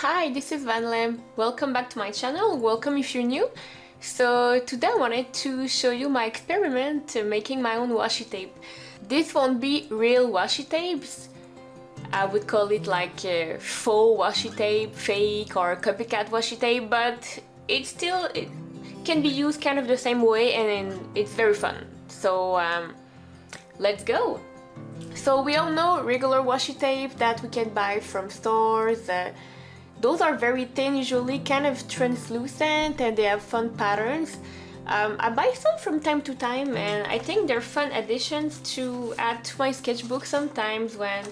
Hi, this is Vanlem. Welcome back to my channel. Welcome if you're new. So today I wanted to show you my experiment making my own washi tape. This won't be real washi tapes. I would call it like a faux washi tape, fake or copycat washi tape, but it can be used kind of the same way and it's very fun. So let's go! So we all know regular washi tape that we can buy from stores. Those are very thin, usually kind of translucent, and they have fun patterns. I buy some from time to time, and I think they're fun additions to add to my sketchbook sometimes when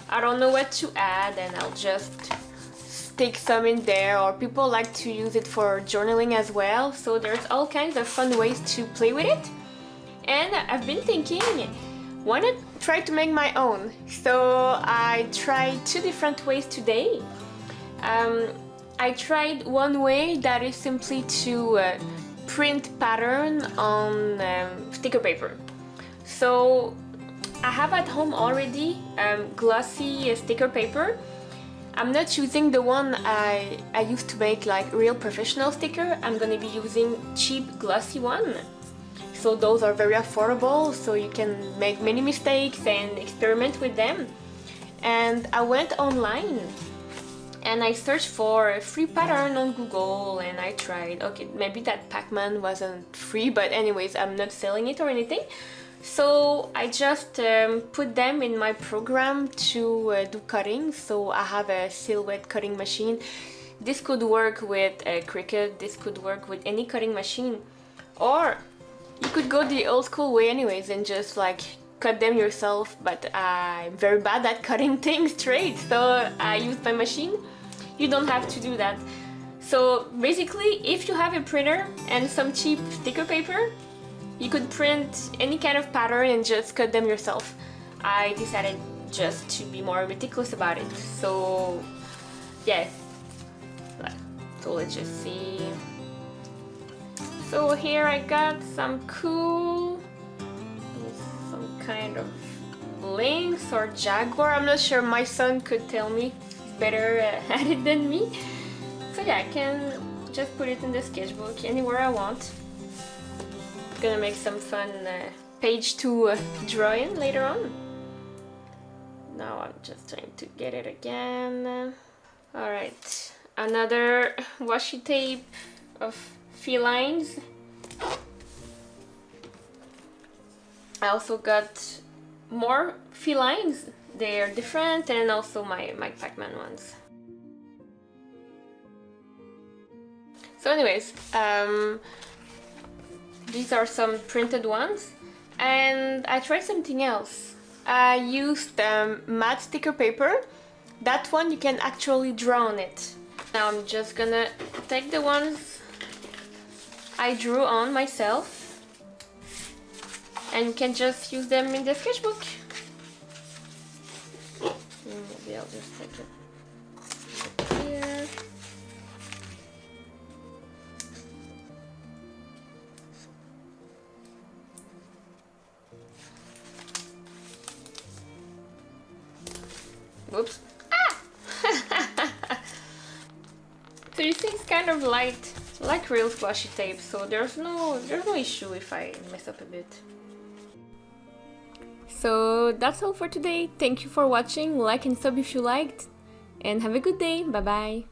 I don't know what to add, and I'll just stick some in there, or people like to use it for journaling as well. So there's all kinds of fun ways to play with it. And I've been thinking, why not try to make my own? So I tried two different ways today. I tried one way that is simply to print pattern on sticker paper. So I have at home already glossy sticker paper. I'm not using the one I used to make like real professional sticker. I'm gonna be using cheap glossy one. So those are very affordable, so you can make many mistakes and experiment with them. And I went online and I searched for a free pattern on Google, and I tried, okay, maybe that Pac-Man wasn't free, but anyways, I'm not selling it or anything. So I just put them in my program to do cutting. So I have a silhouette cutting machine. This could work with a Cricut, this could work with any cutting machine. Or you could go the old school way anyways and just like cut them yourself, but I'm very bad at cutting things straight, so I use my machine. You don't have to do that. So basically, if you have a printer and some cheap sticker paper, you could print any kind of pattern and just cut them yourself. I decided just to be more meticulous about it. So yes, so let's just see. So here I got some cool, some kind of lynx or jaguar. I'm not sure, my son could tell me. He's better at it than me. So yeah, I can just put it in the sketchbook anywhere I want. Gonna make some fun page to draw in later on. Now I'm just trying to get it again. Alright, another washi tape of felines. I also got more felines. They are different, and also my Pac-Man ones. So anyways, these are some printed ones, and I tried something else. I used matte sticker paper. That one you can actually draw on it. Now I'm just gonna take the ones I drew on myself, and you can just use them in the sketchbook. Maybe I'll just take it here. Whoops. Ah! So you see, it's kind of light, like real washi tape, so there's no issue if I mess up a bit. So that's all for today. Thank you for watching. Like and sub if you liked, and have a good day. Bye bye.